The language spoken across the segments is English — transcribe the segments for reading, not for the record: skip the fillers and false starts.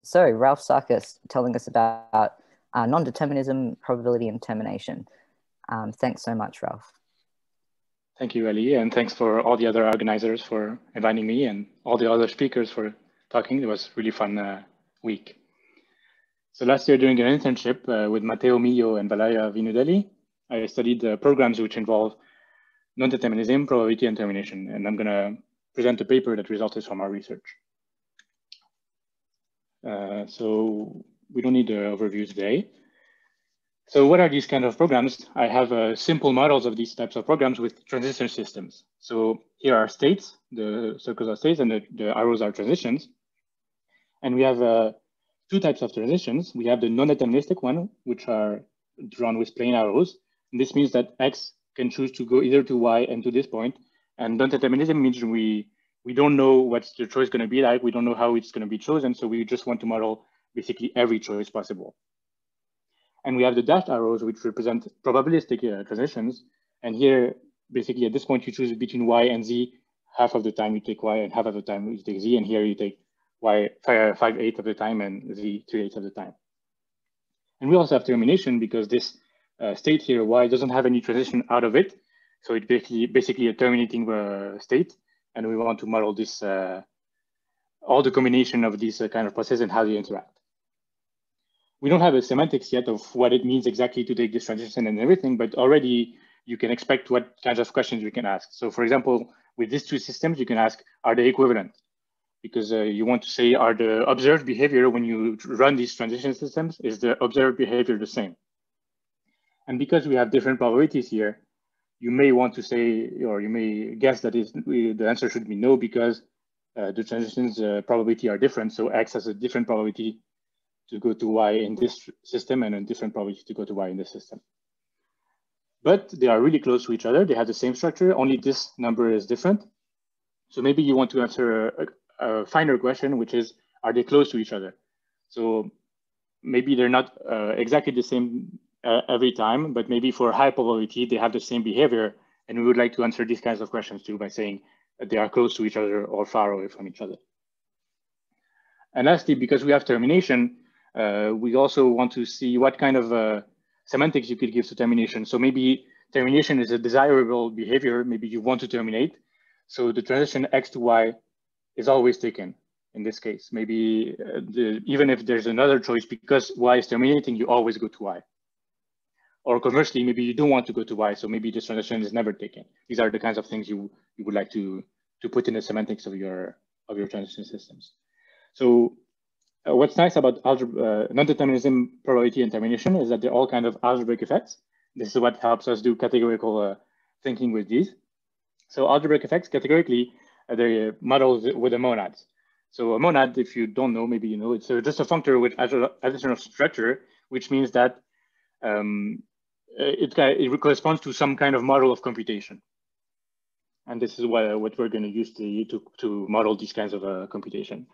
So Ralph Sarkis telling us about non-determinism, probability, and termination. Thanks so much, Ralph. Thank you, Ali, and thanks for all the other organizers for inviting me and all the other speakers for talking. It was a really fun week. So last year during an internship with Matteo Millo and Valeria Vinudelli, I studied programs which involve non-determinism, probability, and termination. And I'm going to present a paper that resulted from our research. So we don't need the overview today. So what are these kind of programs? I have simple models of these types of programs with transition systems. So here are states, the circles are states, and the arrows are transitions. And we have two types of transitions. We have the non-deterministic one, which are drawn with plain arrows. And this means that X can choose to go either to Y and to this point. And non-determinism means we don't know what's the choice going to be like. We don't know how it's going to be chosen. So we just want to model basically every choice possible. And we have the dashed arrows, which represent probabilistic transitions. And here, basically at this point, you choose between Y and Z. Half of the time you take Y and half of the time you take Z. And here you take Y 5/8 of the time and Z 3/8 of the time. And we also have termination because this state here, Y, doesn't have any transition out of it. So it's basically a terminating state. And we want to model this, all the combination of these kind of processes and how they interact. We don't have a semantics yet of what it means exactly to take this transition and everything, but already you can expect what kinds of questions we can ask. So for example, with these two systems, you can ask, are they equivalent? Because you want to say, are the observed behavior when you run these transition systems, is the observed behavior the same? And because we have different probabilities here, you may want to say, or you may guess that the answer should be no, because the transitions probability are different. So X has a different probability to go to Y in this system and a different probability to go to Y in this system. But they are really close to each other. They have the same structure, only this number is different. So maybe you want to answer a finer question, which is, are they close to each other? So maybe they're not exactly the same every time, but maybe for high probability, they have the same behavior. And we would like to answer these kinds of questions too by saying that they are close to each other or far away from each other. And lastly, because we have termination, we also want to see what kind of semantics you could give to termination. So maybe termination is a desirable behavior. Maybe you want to terminate. So the transition X to Y is always taken in this case. Maybe even if there's another choice, because Y is terminating, you always go to Y. Or conversely, maybe you don't want to go to Y, so maybe this transition is never taken. These are the kinds of things you would like to put in the semantics of your transition systems. So what's nice about non-determinism, probability, and termination is that they're all kind of algebraic effects. This is what helps us do categorical thinking with these. So algebraic effects, categorically, they're modeled with the monads. So a monad, if you don't know, maybe you know, it's just a functor with additional structure, which means that it corresponds to some kind of model of computation. And this is what we're going to use to model these kinds of computation.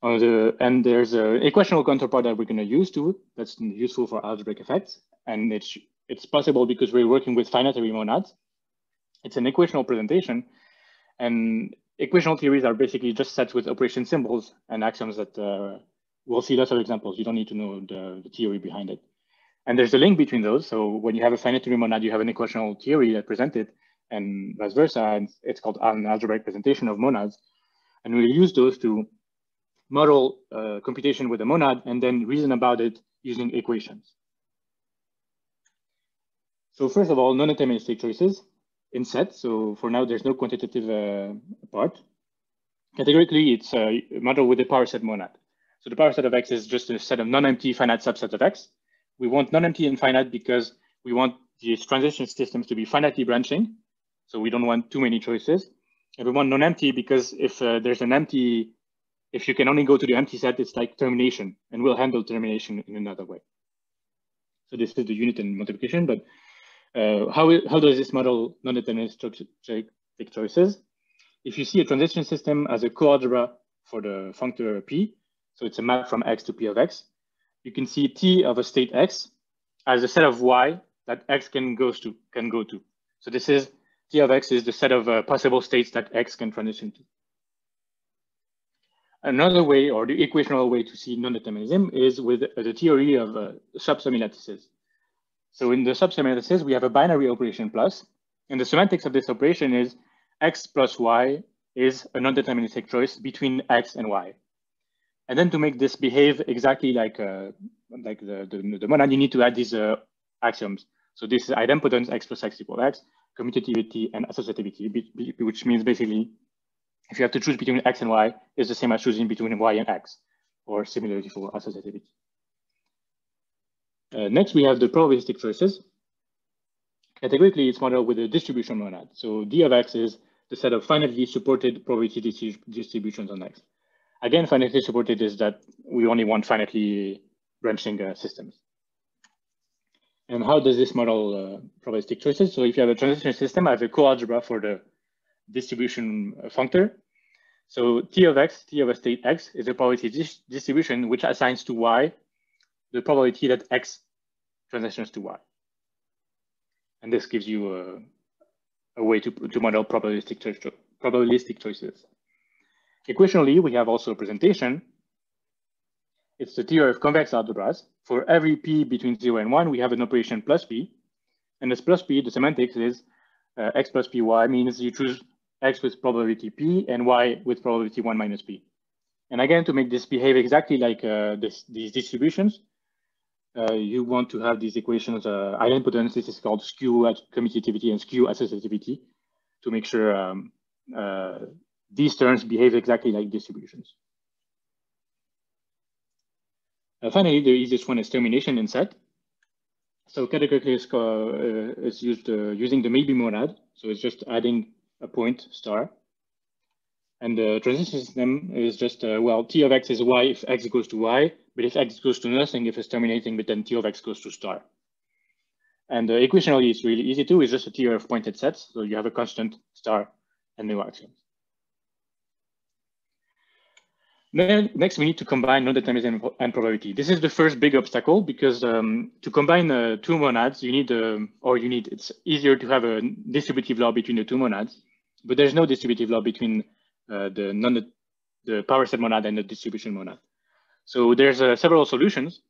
And there's an equational counterpart that we're going to use too. That's useful for algebraic effects. And it's possible because we're working with finitary monads. It's an equational presentation. And equational theories are basically just sets with operation symbols and axioms that we'll see lots of examples. You don't need to know the theory behind it. And there's a link between those. So when you have a finitary monad, you have an equational theory that presented, and vice versa. And it's called an algebraic presentation of monads. And we'll use those to model computation with a monad and then reason about it using equations. So first of all, non-deterministic choices in sets. So for now, there's no quantitative part. Categorically, it's a model with a power set monad. So the power set of X is just a set of non-empty finite subsets of X. We want non-empty and finite because we want these transition systems to be finitely branching. So we don't want too many choices. And we want non-empty because if there's an empty, if you can only go to the empty set, it's like termination, and we'll handle termination in another way. So this is the unit and multiplication, but how does this model non-deterministic choices? If you see a transition system as a coalgebra for the functor P, so it's a map from X to P of X, you can see T of a state X as a set of Y that X can go to. So this is T of X is the set of possible states that X can transition to. Another way, or the equational way to see non-determinism, is with the theory of subsum lattices. So in the subsum lattices, we have a binary operation plus, and the semantics of this operation is x plus y is a non-deterministic choice between x and y. And then to make this behave exactly like the monad, you need to add these axioms. So this is idempotence, x plus x equal x, commutativity, and associativity, which means basically if you have to choose between x and y, it's the same as choosing between y and x, or similarly for associativity. Next, we have the probabilistic choices. Categorically, it's modeled with a distribution monad. So d of x is the set of finitely supported probability distributions on x. Again, finitely supported is that we only want finitely branching systems. And how does this model probabilistic choices? So if you have a transition system, I have a coalgebra for the distribution functor. So T of x, T of a state x, is a probability distribution which assigns to y the probability that x transitions to y. And this gives you a way to model probabilistic choices. Equationally, we have also a presentation. It's the theory of convex algebras. For every p between 0 and 1, we have an operation plus p. And this plus p, the semantics is x plus py means you choose x with probability p and y with probability 1 minus p. And again, to make this behave exactly like these distributions, you want to have these equations, idempotence, this is called skew commutativity and skew associativity, to make sure these terms behave exactly like distributions. Finally, the easiest one is termination in set. So categorically is used using the maybe monad. So it's just adding a point star. And the transition system is just, well, T of x is y if x goes to y, but if x goes to nothing, if it's terminating, but then T of x goes to star. And equationally, it's really easy too. It's just a theory of pointed sets. So you have a constant star and no axioms. Then next, we need to combine non-determinism and probability. This is the first big obstacle because to combine two monads, you need, it's easier to have a distributive law between the two monads, but there's no distributive law between the power set monad and the distribution monad. So there's several solutions.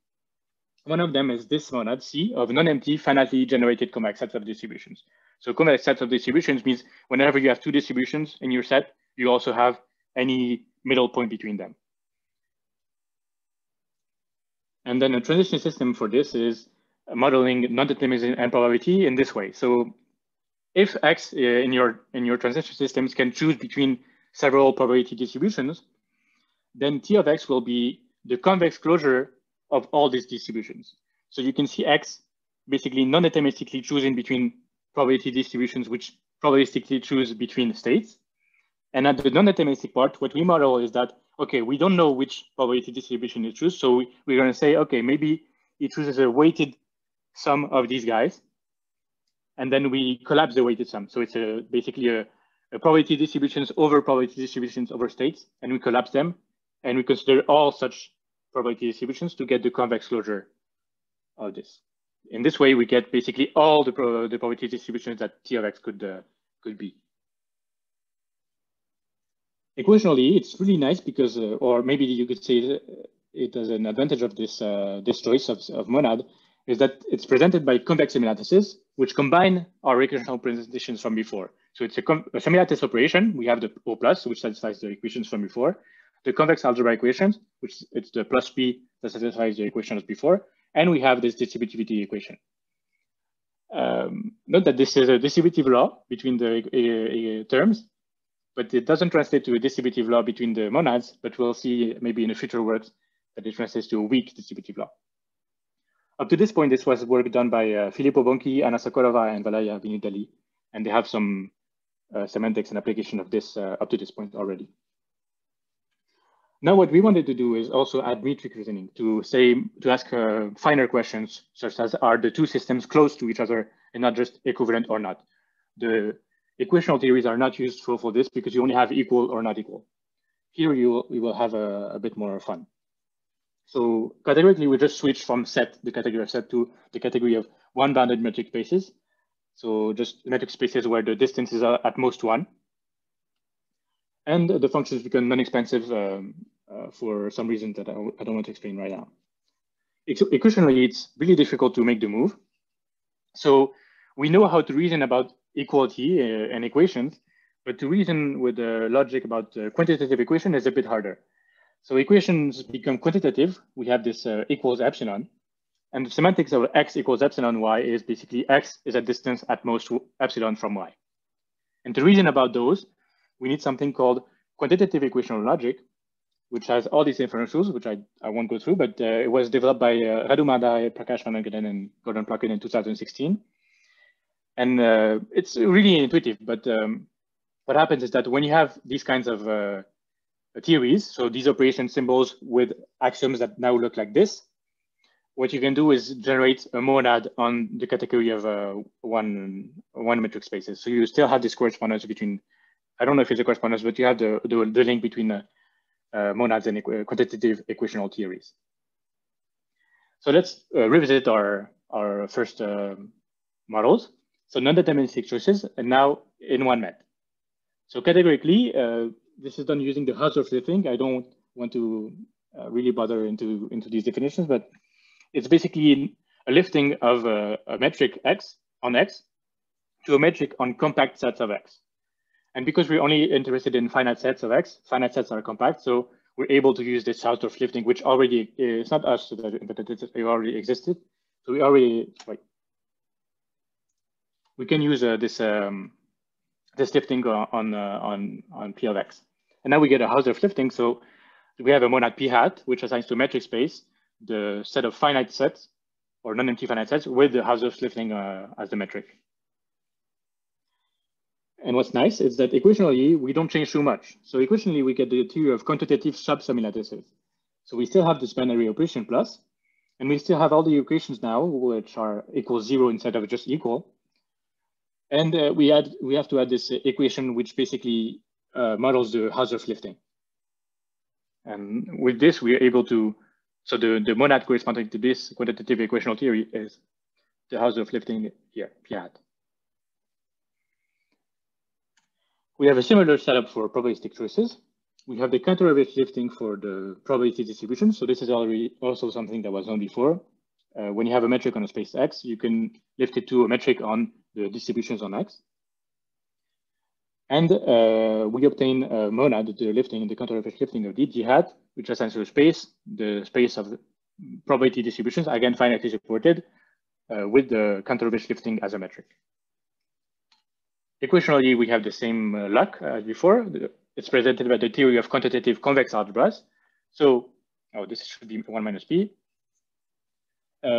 One of them is this monad C of non-empty finitely generated convex sets of distributions. So convex sets of distributions means whenever you have two distributions in your set, you also have any middle point between them. And then a transition system for this is modeling non-determinism and probability in this way. So if X in your transition systems can choose between several probability distributions, then T of X will be the convex closure of all these distributions. So you can see X basically non-deterministically choosing between probability distributions, which probabilistically choose between states. And at the non-deterministic part, what we model is that, okay, we don't know which probability distribution you choose. So we're going to say, okay, maybe it chooses a weighted sum of these guys. And then we collapse the weighted sum. So it's basically a probability distributions over probability distributions over states. And we collapse them. And we consider all such probability distributions to get the convex closure of this. In this way, we get basically all the probability distributions that T of X could be. Equationally, it's really nice because, or maybe you could say it as an advantage of this this choice of monad, is that it's presented by convex semilattices, which combine our equational presentations from before. So it's a semilattice operation. We have the O plus, which satisfies the equations from before. The convex algebra equations, which it's the plus P that satisfies the equations before. And we have this distributivity equation. Note that this is a distributive law between the terms, but it doesn't translate to a distributive law between the monads, but we'll see maybe in the future works that it translates to a weak distributive law. Up to this point, this was work done by Filippo Bonchi, Anna Sokolova, and Valaya Vinudali, and they have some semantics and application of this up to this point already. Now, what we wanted to do is also add metric reasoning to ask finer questions, such as are the two systems close to each other and not just equivalent or not. The equational theories are not useful for this because you only have equal or not equal. Here we will have a bit more fun. So categorically, we just switch from the category of set, to the category of one-bounded metric spaces. So just metric spaces where the distances are at most 1. And the functions become non-expansive for some reason that I don't want to explain right now. Equationally, it's really difficult to make the move. So we know how to reason about equality and equations, but to reason with the logic about quantitative equation is a bit harder. So equations become quantitative. We have this equals epsilon. And the semantics of x equals epsilon y is basically x is a distance at most epsilon from y. And to reason about those, we need something called quantitative equational logic, which has all these different rules, which I won't go through, but it was developed by Radu Madai, Prakash Van Engelen, and Gordon Plunkett in 2016. And it's really intuitive, but what happens is that when you have these kinds of theories, so these operation symbols with axioms that now look like this, what you can do is generate a monad on the category of one metric spaces. So you still have this correspondence between, I don't know if it's a correspondence, but you have the link between monads and quantitative equational theories. So let's revisit our first models. So non-deterministic choices, and now in one met. So categorically, this is done using the Hausdorff thing. I don't want to really bother into these definitions, but it's basically a lifting of a metric x on x to a metric on compact sets of x. And because we're only interested in finite sets of x, finite sets are compact, so we're able to use this Hausdorff lifting, which already is not us that invented it, it already existed. So we already we can use this lifting on P of x. And now we get a Hausdorff lifting. So we have a monad P hat, which assigns to a metric space the set of finite sets or non-empty finite sets with the Hausdorff lifting as the metric. And what's nice is that equationally, we don't change too much. So equationally, we get the theory of quantitative sub-semi lattices. So we still have this binary operation plus, and we still have all the equations now, which are equals 0 instead of just equal. And we have to add this equation, which basically models the Hausdorff lifting. And with this, we are able to, so the monad corresponding to this quantitative equational theory is the Hausdorff lifting here, P hat. We have a similar setup for probabilistic choices. We have the counter-average lifting for the probability distribution. So this is already also something that was known before. When you have a metric on a space X, you can lift it to a metric on the distributions on X. And we obtain a monad, the lifting, the counter-average lifting of DG hat, which assigns to a space, the space of probability distributions, again, finitely supported, with the counter-average lifting as a metric. Equationally, we have the same luck as before. It's presented by the theory of quantitative convex algebras. So, this should be 1 minus p.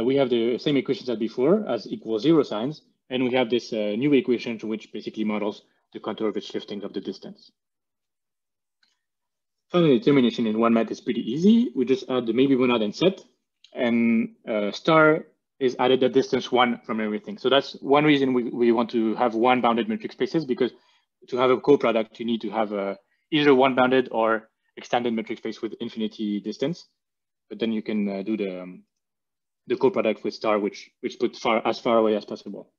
We have the same equations as before, as equals 0 signs, and we have this new equation which basically models the counter-average lifting of the distance. Finally, termination in one met is pretty easy. We just add the maybe monad and set, and star is added at distance 1 from everything. So that's one reason we want to have one bounded metric spaces, because to have a co-product, you need to have either one bounded or extended metric space with infinity distance. But then you can do the co-product with star, which puts as far away as possible.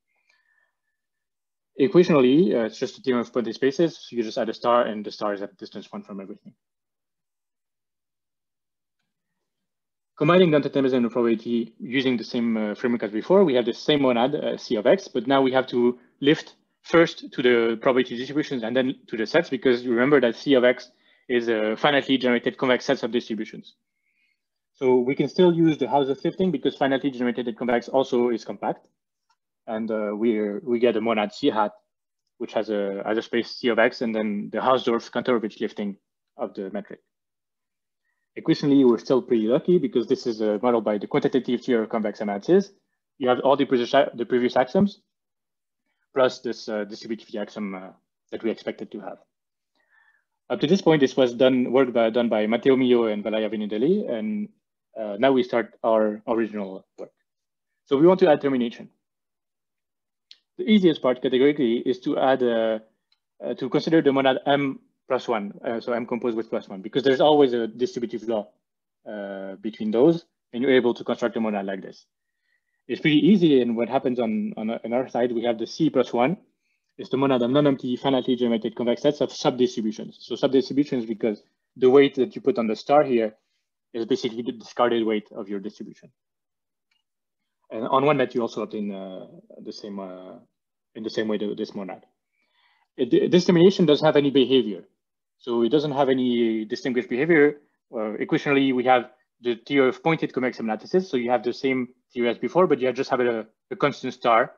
Equationally, it's just a theorem of pointed spaces. So you just add a star, and the star is at distance 1 from everything. Combining nondeterminism and probability using the same framework as before, we have the same monad, C of x, but now we have to lift first to the probability distributions and then to the sets, because you remember that C of x is a finitely generated convex sets of distributions. So we can still use the Hausdorff lifting because finitely generated convex also is compact. And we get a monad C hat, which has a space C of x, and then the Hausdorff counter-average lifting of the metric. Equationally, we're still pretty lucky because this is a model by the quantitative theory of convex analysis. You have all the previous axioms, plus this distributivity axiom that we expected to have. Up to this point, this was done by Matteo Mio and Valaya Venidelli, and now we start our original work. So we want to add termination. The easiest part categorically is to add to consider the monad M plus 1, so M composed with plus 1, because there's always a distributive law between those, and you're able to construct a monad like this. It's pretty easy, and what happens on our side, we have the C plus 1. It's the monad of non-empty finitely generated convex sets of subdistributions. So subdistributions because the weight that you put on the star here is basically the discarded weight of your distribution. And on one net, you also obtain the same in the same way to this monad. This termination doesn't have any behavior. So it doesn't have any distinguished behavior. Equationally, we have the theory of pointed convex lattices. So you have the same theory as before, but you just have a constant star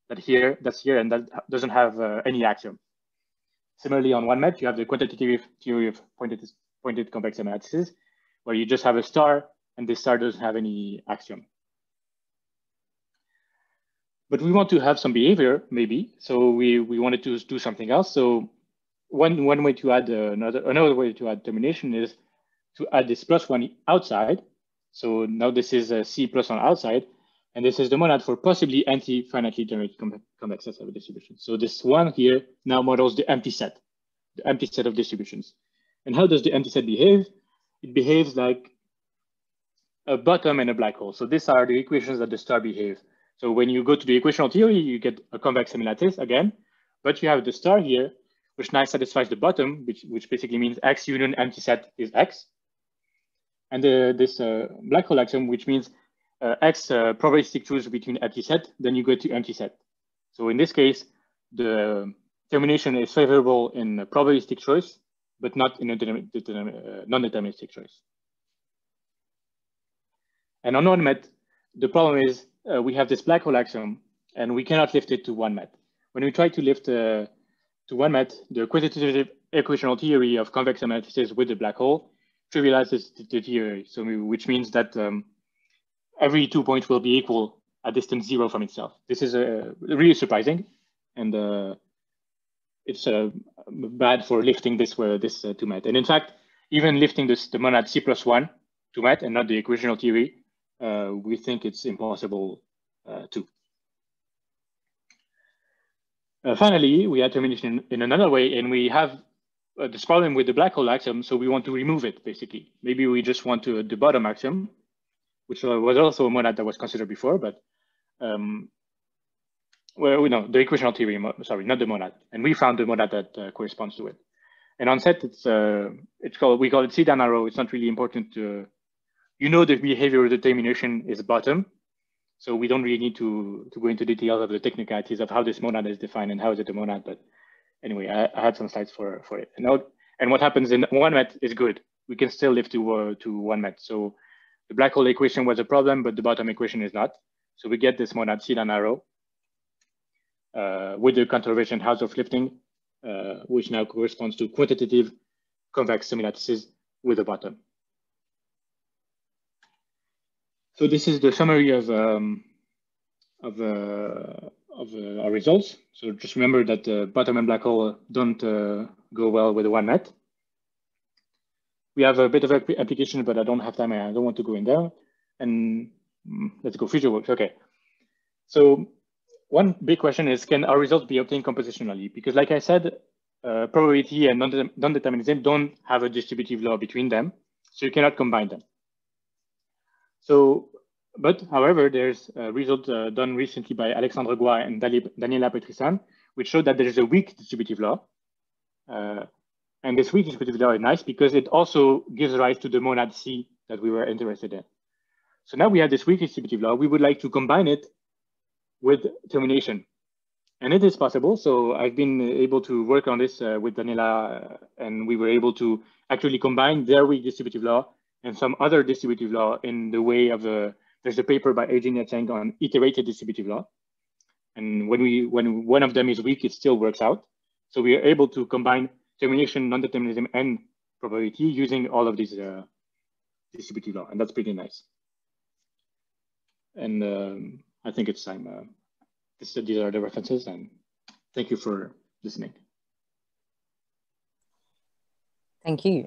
that's here, and that doesn't have any axiom. Similarly, on one met, you have the quantitative theory of pointed convex lattices, where you just have a star, and this star doesn't have any axiom. But we want to have some behavior, maybe. So we wanted to do something else. So one way to add another way to add termination is to add this +1 outside. So now this is a C plus on outside, and this is the monad for possibly anti-finitely generated convex sets of a distribution. So this one here now models the empty set of distributions. And how does the empty set behave? It behaves like a bottom and a black hole. So these are the equations that the star behaves. So when you go to the equational theory, you get a convex semilattice again, but you have the star here, which now satisfies the bottom, which basically means X union empty set is X. And this black hole axiom, which means X probabilistic choose between empty set, then you go to empty set. So in this case, the termination is favorable in a probabilistic choice, but not in a non-deterministic choice. And on one met, the problem is we have this black hole axiom, and we cannot lift it to one met. When we try to lift to one met, the quantitative equational theory of convex lattices with the black hole trivializes the theory, so which means that every 2 points will be equal at distance 0 from itself. This is really surprising, and it's bad for lifting this to met. And in fact, even lifting the monad C plus 1 to met and not the equational theory, we think it's impossible too. Finally, we had termination in another way, and we have this problem with the black hole axiom, so we want to remove it, basically. Maybe we just want to the bottom axiom, which was also a monad that was considered before, but well, we know the equational theory, sorry, not the monad. And we found the monad that corresponds to it. And on set, we call it C down arrow. It's not really important to, the behavior of the termination is bottom. So we don't really need to go into details of the technicalities of how this monad is defined and how is it a monad. But anyway, I had some slides for it. And what happens in one met is good. We can still live to one met. So the black hole equation was a problem, but the bottom equation is not. So we get this monad C down arrow with the conservation house of lifting, which now corresponds to quantitative convex semilattices with a bottom. So this is the summary of our results. So just remember that bottom and black hole don't go well with the one net. We have a bit of application, but I don't have time. I don't want to go in there. And let's go future works. Okay. So one big question is, can our results be obtained compositionally? Because like I said, probability and non-determinism don't have a distributive law between them. So you cannot combine them. So, but however, there's a result done recently by Alexandre Goua and Daniela Petrisan, which showed that there is a weak distributive law. And this weak distributive law is nice because it also gives rise to the monad C that we were interested in. So now we have this weak distributive law. We would like to combine it with termination. And it is possible. So I've been able to work on this with Daniela, and we were able to actually combine their weak distributive law and some other distributive law in the way of there's a paper by Eugenia Cheng on iterated distributive law. And when one of them is weak, it still works out. So we are able to combine termination, non-determinism, and probability using all of these distributive law, and that's pretty nice. And I think it's time. These are the references, and thank you for listening. Thank you.